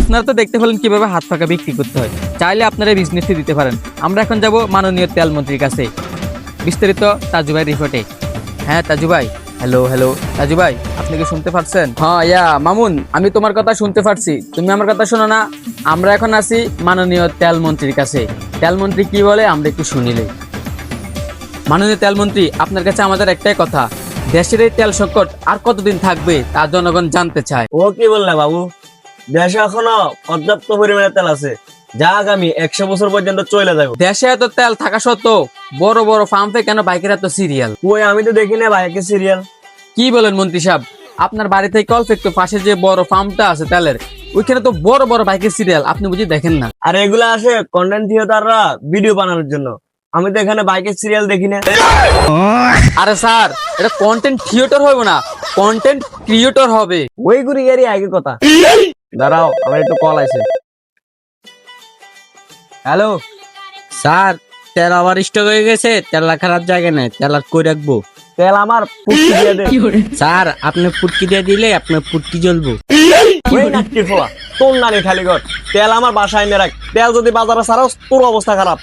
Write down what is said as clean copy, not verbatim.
আপনারা তো দেখতে পেলেন কিভাবে হাত পাকা বিক্রি করতে হয়। চাইলে আপনারা বিজনেসে দিতে পারেন। আমরা এখন যাব মাননীয় তেল মন্ত্রীর কাছে, বিস্তারিত তাজু ভাই রিপোর্টে। হ্যাঁ তাজু ভাই, হ্যালো হ্যালো তাজু ভাই, আপনি কি শুনতে পাচ্ছেন? হ্যাঁ ইয়া মামুন, আমি তোমার কথা শুনতে পারছি, তুমি আমার কথা শোনো না। আমরা এখন আছি মাননীয় তেল মন্ত্রীর কাছে। তেল মন্ত্রী কি বলে আমরা একটু শুনিলে। মাননীয় তেল মন্ত্রী, আপনার কাছে আমাদের একটাই কথা, দেশের এই তেল সংকট আর কতদিন থাকবে তা জনগণ জানতে চায়। ও কি বললে বাবু, দেশে এখনো পর্যাপ্ত পরিমাণে তেল আছে, যা আগামী 100 বছর পর্যন্ত চলে যাবে। দেশে এত তেল থাকা সত্ত্বেও বড় বড় ফার্মে কেন বাইকের এত সিরিয়াল? ওই আমি তো দেখি না বাইকের সিরিয়াল। কি বলেন মন্ত্রী সাহেব, আপনার বাড়ি থেকে অল্প একটু পাশে যে বড় ফার্মটা আছে তেলের, ওইখানে তো বড় বড় বাইকের সিরিয়াল, আপনি বুঝি দেখেন না? আর এগুলা আসে কন্টেন্ট ক্রিয়েটররা ভিডিও বানানোর জন্য, আমি তো এখানে বাইকের সিরিয়াল দেখি না। আরে স্যার, এটা কন্টেন্ট ক্রিয়েটর হবে না, কন্টেন্ট ক্রিয়েটর হবে। ওই ঘুরি গাড়ি আগে কথা। দাঁড়াও, আমার একটু কল আছে। হ্যালো স্যার, তেল আবার স্টক হয়ে গেছে, তেল রাখার জায়গা নেই, তেল আর কই রাখবো? তেল আমার পুটকি দিয়ে দে। স্যার, আপনি পুটকি দিয়ে দিলে আপনার পুটকি জ্বলবো। ওই নাটকি ফোয়া, তোর নানি খালি ঘর, তেল আমার বাসায় এনে রাখ, তেল যদি বাজারে ছাড়াও তোর অবস্থা খারাপ।